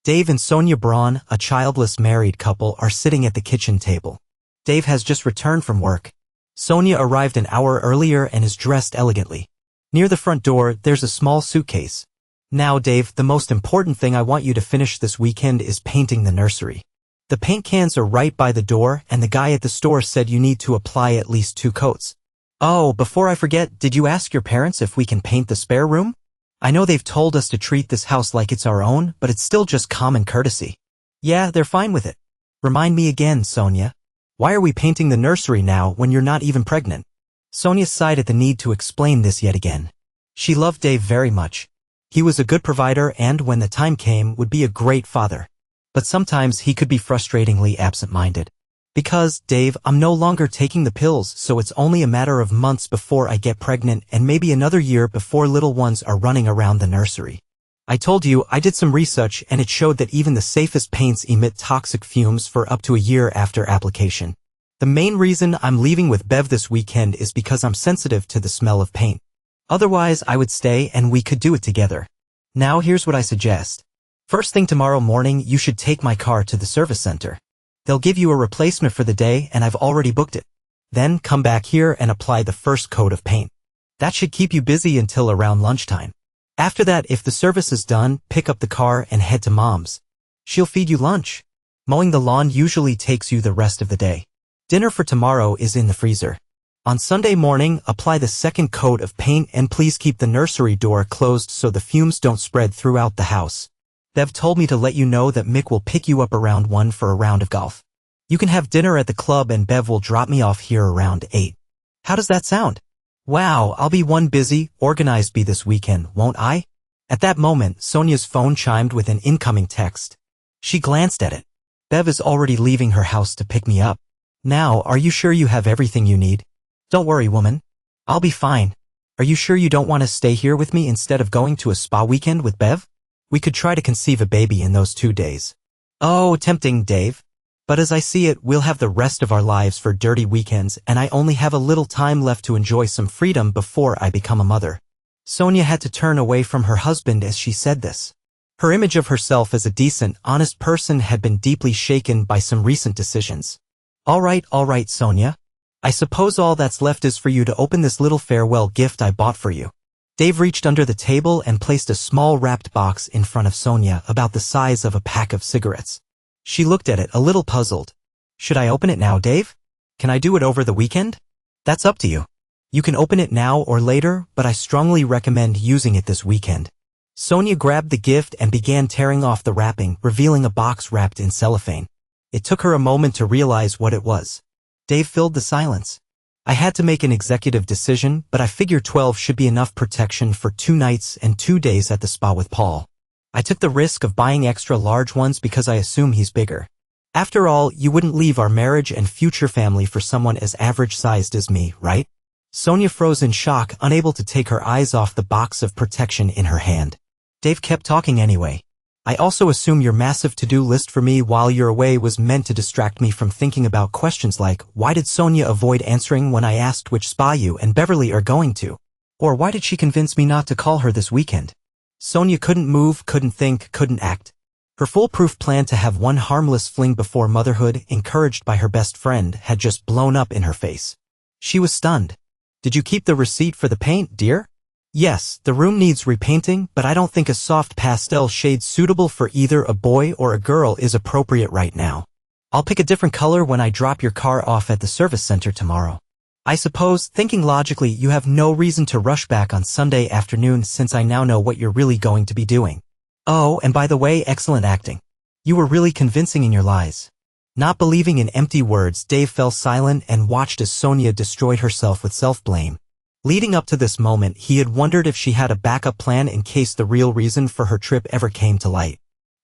Dave and Sonia Braun, a childless married couple, are sitting at the kitchen table. Dave has just returned from work. Sonia arrived an hour earlier and is dressed elegantly. Near the front door, there's a small suitcase. Now, Dave, the most important thing I want you to finish this weekend is painting the nursery. The paint cans are right by the door, and the guy at the store said you need to apply at least 2 coats. Oh, before I forget, did you ask your parents if we can paint the spare room? I know they've told us to treat this house like it's our own, but it's still just common courtesy. Yeah, they're fine with it. Remind me again, Sonia. Why are we painting the nursery now when you're not even pregnant? Sonia sighed at the need to explain this yet again. She loved Dave very much. He was a good provider and, when the time came, would be a great father. But sometimes he could be frustratingly absent-minded. Because, Dave, I'm no longer taking the pills, so it's only a matter of months before I get pregnant and maybe another year before little ones are running around the nursery. I told you, I did some research and it showed that even the safest paints emit toxic fumes for up to a year after application. The main reason I'm leaving with Bev this weekend is because I'm sensitive to the smell of paint. Otherwise, I would stay and we could do it together. Now here's what I suggest. First thing tomorrow morning, you should take my car to the service center. They'll give you a replacement for the day and I've already booked it. Then come back here and apply the first coat of paint. That should keep you busy until around lunchtime. After that, if the service is done, pick up the car and head to Mom's. She'll feed you lunch. Mowing the lawn usually takes you the rest of the day. Dinner for tomorrow is in the freezer. On Sunday morning, apply the second coat of paint and please keep the nursery door closed so the fumes don't spread throughout the house. Bev told me to let you know that Mick will pick you up around 1 for a round of golf. You can have dinner at the club and Bev will drop me off here around 8. How does that sound? Wow, I'll be one busy, organized bee this weekend, won't I? At that moment, Sonia's phone chimed with an incoming text. She glanced at it. Bev is already leaving her house to pick me up. Now, are you sure you have everything you need? Don't worry, woman. I'll be fine. Are you sure you don't want to stay here with me instead of going to a spa weekend with Bev? We could try to conceive a baby in those 2 days. Oh, tempting, Dave. But as I see it, we'll have the rest of our lives for dirty weekends and I only have a little time left to enjoy some freedom before I become a mother. Sonia had to turn away from her husband as she said this. Her image of herself as a decent, honest person had been deeply shaken by some recent decisions. All right, Sonia. I suppose all that's left is for you to open this little farewell gift I bought for you. Dave reached under the table and placed a small wrapped box in front of Sonia about the size of a pack of cigarettes. She looked at it a little puzzled. Should I open it now, Dave? Can I do it over the weekend? That's up to you. You can open it now or later, but I strongly recommend using it this weekend. Sonia grabbed the gift and began tearing off the wrapping, revealing a box wrapped in cellophane. It took her a moment to realize what it was. Dave filled the silence. I had to make an executive decision, but I figured 12 should be enough protection for 2 nights and 2 days at the spa with Paul. I took the risk of buying extra large ones because I assume he's bigger. After all, you wouldn't leave our marriage and future family for someone as average-sized as me, right? Sonia froze in shock, unable to take her eyes off the box of protection in her hand. Dave kept talking anyway. I also assume your massive to-do list for me while you're away was meant to distract me from thinking about questions like, why did Sonia avoid answering when I asked which spa you and Beverly are going to? Or why did she convince me not to call her this weekend? Sonia couldn't move, couldn't think, couldn't act. Her foolproof plan to have one harmless fling before motherhood, encouraged by her best friend, had just blown up in her face. She was stunned. Did you keep the receipt for the paint, dear? Yes, the room needs repainting, but I don't think a soft pastel shade suitable for either a boy or a girl is appropriate right now. I'll pick a different color when I drop your car off at the service center tomorrow. I suppose, thinking logically, you have no reason to rush back on Sunday afternoon since I now know what you're really going to be doing. Oh, and by the way, excellent acting. You were really convincing in your lies. Not believing in empty words, Dave fell silent and watched as Sonia destroyed herself with self-blame. Leading up to this moment, he had wondered if she had a backup plan in case the real reason for her trip ever came to light.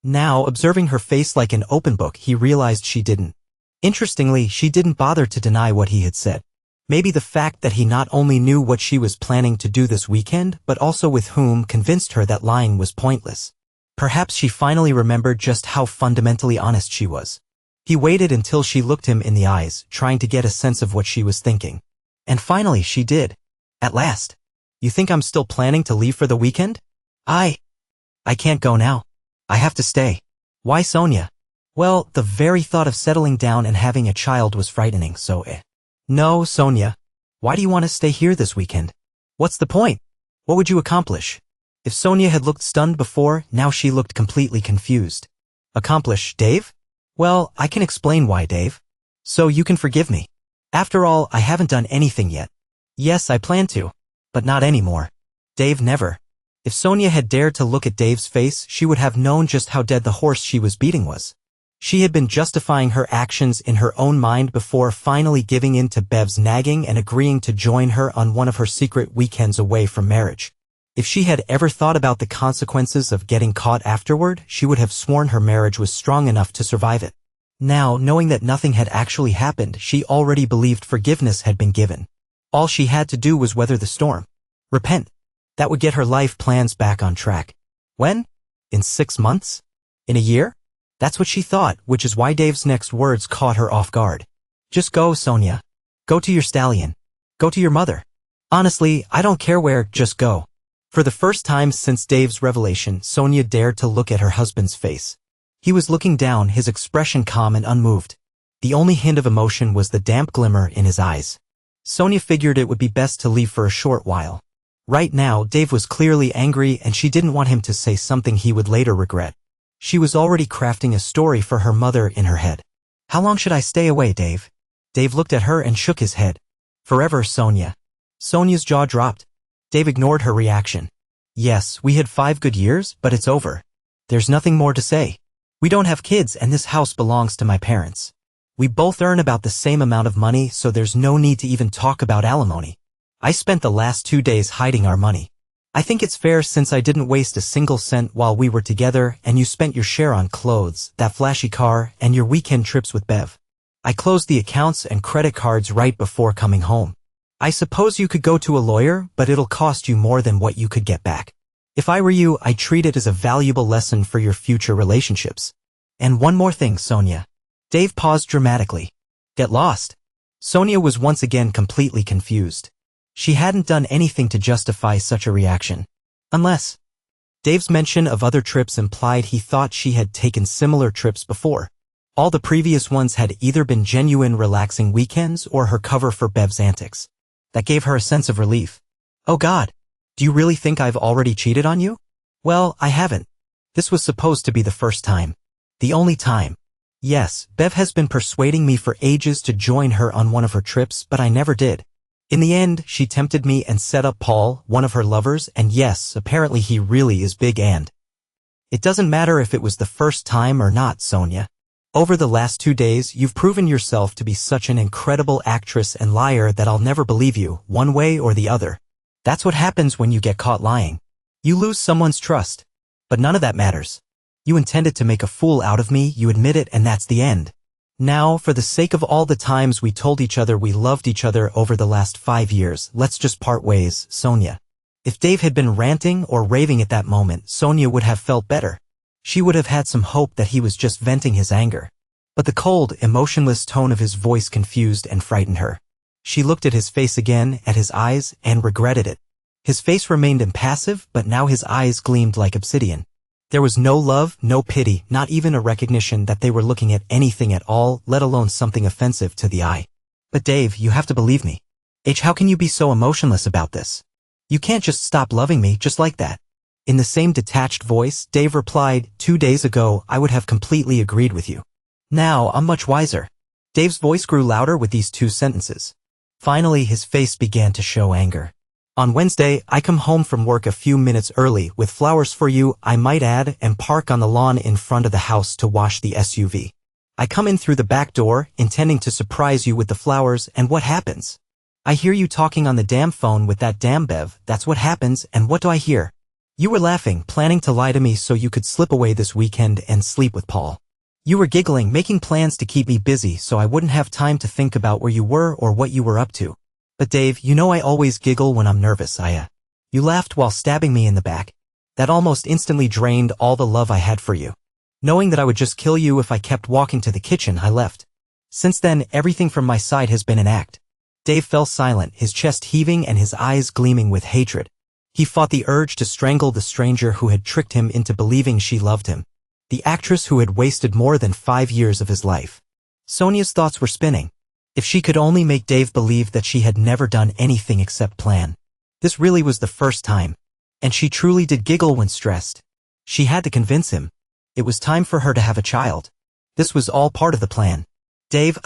Now, observing her face like an open book, he realized she didn't. Interestingly, she didn't bother to deny what he had said. Maybe the fact that he not only knew what she was planning to do this weekend, but also with whom, convinced her that lying was pointless. Perhaps she finally remembered just how fundamentally honest she was. He waited until she looked him in the eyes, trying to get a sense of what she was thinking. And finally she did. At last. You think I'm still planning to leave for the weekend? I can't go now. I have to stay. Why Sonia? Well, the very thought of settling down and having a child was frightening, so No, Sonia. Why do you want to stay here this weekend? What's the point? What would you accomplish? If Sonia had looked stunned before, now she looked completely confused. Accomplish, Dave? Well, I can explain why, Dave. So you can forgive me. After all, I haven't done anything yet. Yes, I plan to. But not anymore. Dave never. If Sonia had dared to look at Dave's face, she would have known just how dead the horse she was beating was. She had been justifying her actions in her own mind before finally giving in to Bev's nagging and agreeing to join her on one of her secret weekends away from marriage. If she had ever thought about the consequences of getting caught afterward, she would have sworn her marriage was strong enough to survive it. Now, knowing that nothing had actually happened, she already believed forgiveness had been given. All she had to do was weather the storm. Repent. That would get her life plans back on track. When? In 6 months? In a year? That's what she thought, which is why Dave's next words caught her off guard. Just go, Sonia. Go to your stallion. Go to your mother. Honestly, I don't care where, just go. For the first time since Dave's revelation, Sonia dared to look at her husband's face. He was looking down, his expression calm and unmoved. The only hint of emotion was the damp glimmer in his eyes. Sonia figured it would be best to leave for a short while. Right now, Dave was clearly angry and she didn't want him to say something he would later regret. She was already crafting a story for her mother in her head. How long should I stay away, Dave? Dave looked at her and shook his head. Forever, Sonia. Sonia's jaw dropped. Dave ignored her reaction. Yes, we had 5 good years, but it's over. There's nothing more to say. We don't have kids and this house belongs to my parents. We both earn about the same amount of money, so there's no need to even talk about alimony. I spent the last 2 days hiding our money. I think it's fair since I didn't waste a single cent while we were together and you spent your share on clothes, that flashy car, and your weekend trips with Bev. I closed the accounts and credit cards right before coming home. I suppose you could go to a lawyer, but it'll cost you more than what you could get back. If I were you, I'd treat it as a valuable lesson for your future relationships. And one more thing, Sonia. Dave paused dramatically. Get lost. Sonia was once again completely confused. She hadn't done anything to justify such a reaction. Unless Dave's mention of other trips implied he thought she had taken similar trips before. All the previous ones had either been genuine relaxing weekends or her cover for Bev's antics. That gave her a sense of relief. Oh God, do you really think I've already cheated on you? Well, I haven't. This was supposed to be the first time. The only time. Yes, Bev has been persuading me for ages to join her on one of her trips, but I never did. In the end, she tempted me and set up Paul, one of her lovers, and yes, apparently he really is big and. It doesn't matter if it was the first time or not, Sonia. Over the last 2 days, you've proven yourself to be such an incredible actress and liar that I'll never believe you, one way or the other. That's what happens when you get caught lying. You lose someone's trust. But none of that matters. You intended to make a fool out of me, you admit it, and that's the end. Now, for the sake of all the times we told each other we loved each other over the last 5 years, let's just part ways, Sonia. If Dave had been ranting or raving at that moment, Sonia would have felt better. She would have had some hope that he was just venting his anger. But the cold, emotionless tone of his voice confused and frightened her. She looked at his face again, at his eyes, and regretted it. His face remained impassive, but now his eyes gleamed like obsidian. There was no love, no pity, not even a recognition that they were looking at anything at all, let alone something offensive to the eye. But Dave, you have to believe me. How can you be so emotionless about this? You can't just stop loving me just like that. In the same detached voice, Dave replied, 2 days ago, I would have completely agreed with you. Now, I'm much wiser. Dave's voice grew louder with these 2 sentences. Finally, his face began to show anger. On Wednesday, I come home from work a few minutes early, with flowers for you, I might add, and park on the lawn in front of the house to wash the SUV. I come in through the back door, intending to surprise you with the flowers, and what happens? I hear you talking on the damn phone with that damn Bev, that's what happens, and what do I hear? You were laughing, planning to lie to me so you could slip away this weekend and sleep with Paul. You were giggling, making plans to keep me busy so I wouldn't have time to think about where you were or what you were up to. But Dave, you know I always giggle when I'm nervous, You laughed while stabbing me in the back. That almost instantly drained all the love I had for you. Knowing that I would just kill you if I kept walking to the kitchen, I left. Since then, everything from my side has been an act. Dave fell silent, his chest heaving and his eyes gleaming with hatred. He fought the urge to strangle the stranger who had tricked him into believing she loved him. the actress who had wasted more than 5 years of his life. Sonia's thoughts were spinning. If she could only make Dave believe that she had never done anything except plan. This really was the first time. And she truly did giggle when stressed. She had to convince him. It was time for her to have a child. This was all part of the plan. Dave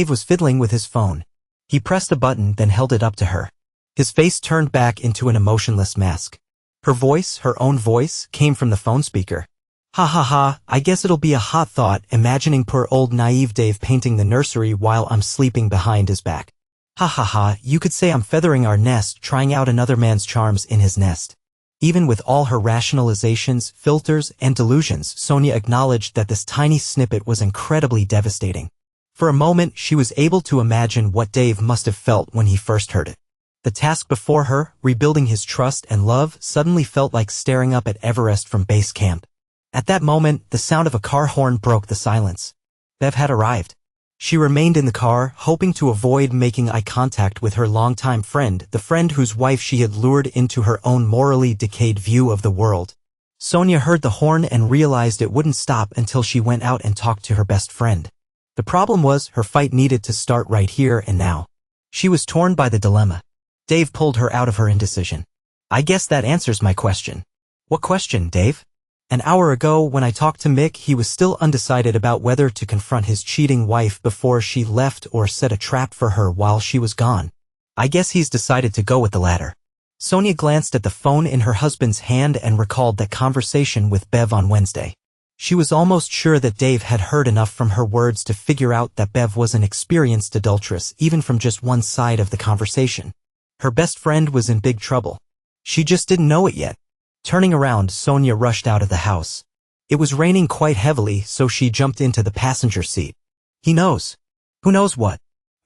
was fiddling with his phone. He pressed a button, then held it up to her. His face turned back into an emotionless mask. Her voice, her own voice, came from the phone speaker. Ha ha ha, I guess it'll be a hot thought, imagining poor old naive Dave painting the nursery while I'm sleeping behind his back. Ha ha ha, you could say I'm feathering our nest, trying out another man's charms in his nest. Even with all her rationalizations, filters, and delusions, Sonia acknowledged that this tiny snippet was incredibly devastating. For a moment, she was able to imagine what Dave must have felt when he first heard it. The task before her, rebuilding his trust and love, suddenly felt like staring up at Everest from base camp. At that moment, the sound of a car horn broke the silence. Bev had arrived. She remained in the car, hoping to avoid making eye contact with her longtime friend, the friend whose wife she had lured into her own morally decayed view of the world. Sonia heard the horn and realized it wouldn't stop until she went out and talked to her best friend. The problem was, her fight needed to start right here and now. She was torn by the dilemma. Dave pulled her out of her indecision. I guess that answers my question. What question, Dave? An hour ago, when I talked to Mick, he was still undecided about whether to confront his cheating wife before she left or set a trap for her while she was gone. I guess he's decided to go with the latter. Sonia glanced at the phone in her husband's hand and recalled that conversation with Bev on Wednesday. She was almost sure that Dave had heard enough from her words to figure out that Bev was an experienced adulteress, even from just one side of the conversation. Her best friend was in big trouble. She just didn't know it yet. Turning around, Sonia rushed out of the house. It was raining quite heavily, so she jumped into the passenger seat. He knows. Who knows what?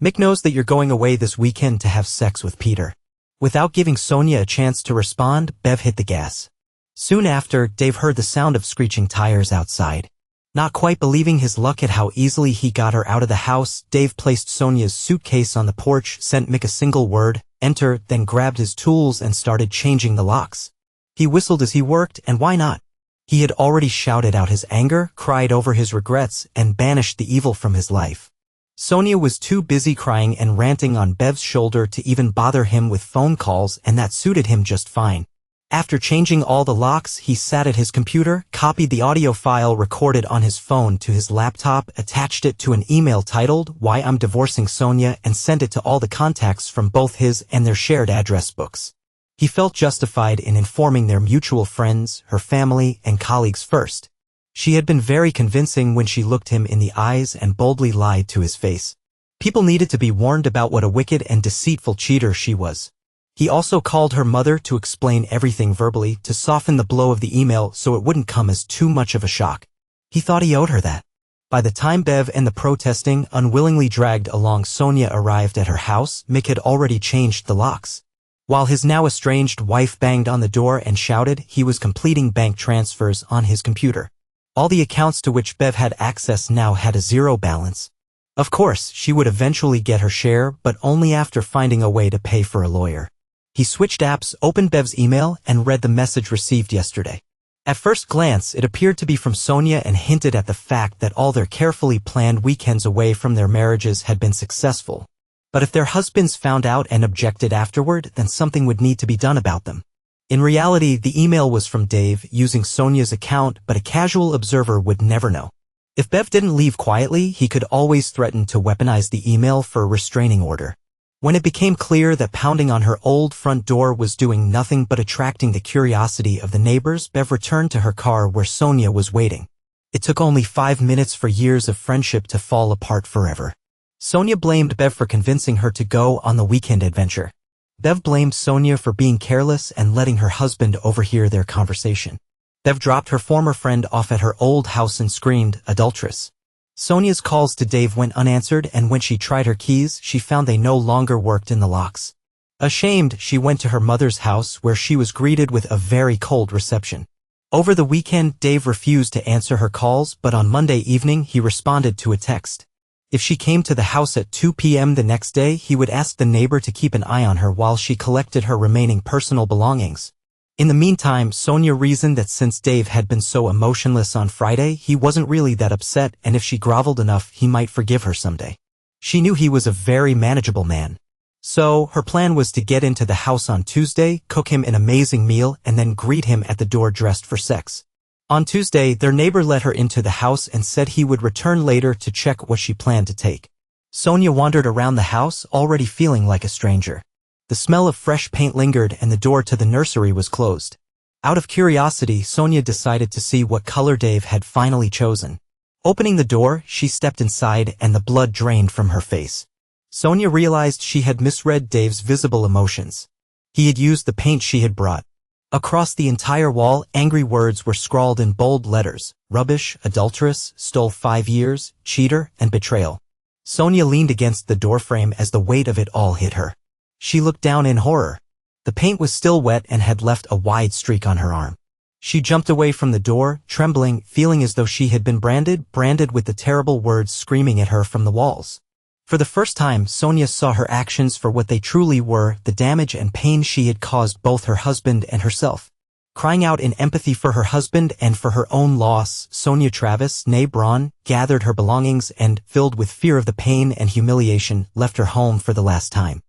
Mick knows that you're going away this weekend to have sex with Peter. Without giving Sonia a chance to respond, Bev hit the gas. Soon after, Dave heard the sound of screeching tires outside. Not quite believing his luck at how easily he got her out of the house, Dave placed Sonia's suitcase on the porch, sent Mick a single word, enter, then grabbed his tools and started changing the locks. He whistled as he worked, and why not? He had already shouted out his anger, cried over his regrets, and banished the evil from his life. Sonia was too busy crying and ranting on Bev's shoulder to even bother him with phone calls, and that suited him just fine. After changing all the locks, he sat at his computer, copied the audio file recorded on his phone to his laptop, attached it to an email titled, "Why I'm Divorcing Sonia," and sent it to all the contacts from both his and their shared address books. He felt justified in informing their mutual friends, her family, and colleagues first. She had been very convincing when she looked him in the eyes and boldly lied to his face. People needed to be warned about what a wicked and deceitful cheater she was. He also called her mother to explain everything verbally, to soften the blow of the email so it wouldn't come as too much of a shock. He thought he owed her that. By the time Bev and the protesting, unwillingly dragged along Sonia arrived at her house, Mick had already changed the locks. While his now estranged wife banged on the door and shouted, he was completing bank transfers on his computer. All the accounts to which Bev had access now had a zero balance. Of course, she would eventually get her share, but only after finding a way to pay for a lawyer. He switched apps, opened Bev's email, and read the message received yesterday. At first glance, it appeared to be from Sonia and hinted at the fact that all their carefully planned weekends away from their marriages had been successful. But if their husbands found out and objected afterward, then something would need to be done about them. In reality, the email was from Dave, using Sonia's account, but a casual observer would never know. If Bev didn't leave quietly, he could always threaten to weaponize the email for a restraining order. When it became clear that pounding on her old front door was doing nothing but attracting the curiosity of the neighbors, Bev returned to her car where Sonia was waiting. It took only 5 minutes for years of friendship to fall apart forever. Sonia blamed Bev for convincing her to go on the weekend adventure. Bev blamed Sonia for being careless and letting her husband overhear their conversation. Bev dropped her former friend off at her old house and screamed, "Adulteress." Sonia's calls to Dave went unanswered, and when she tried her keys, she found they no longer worked in the locks. Ashamed, she went to her mother's house where she was greeted with a very cold reception. Over the weekend, Dave refused to answer her calls, but on Monday evening he responded to a text. If she came to the house at 2 p.m. the next day, he would ask the neighbor to keep an eye on her while she collected her remaining personal belongings. In the meantime, Sonia reasoned that since Dave had been so emotionless on Friday, he wasn't really that upset, and if she groveled enough, he might forgive her someday. She knew he was a very manageable man. So, her plan was to get into the house on Tuesday, cook him an amazing meal, and then greet him at the door dressed for sex. On Tuesday, their neighbor let her into the house and said he would return later to check what she planned to take. Sonia wandered around the house, already feeling like a stranger. The smell of fresh paint lingered and the door to the nursery was closed. Out of curiosity, Sonia decided to see what color Dave had finally chosen. Opening the door, she stepped inside and the blood drained from her face. Sonia realized she had misread Dave's visible emotions. He had used the paint she had brought. Across the entire wall, angry words were scrawled in bold letters: rubbish, adulteress, stole 5 years, cheater, and betrayal. Sonia leaned against the doorframe as the weight of it all hit her. She looked down in horror. The paint was still wet and had left a wide streak on her arm. She jumped away from the door, trembling, feeling as though she had been branded with the terrible words screaming at her from the walls. For the first time, Sonia saw her actions for what they truly were: the damage and pain she had caused both her husband and herself. Crying out in empathy for her husband and for her own loss, Sonia Travis, née Braun, gathered her belongings and, filled with fear of the pain and humiliation, left her home for the last time.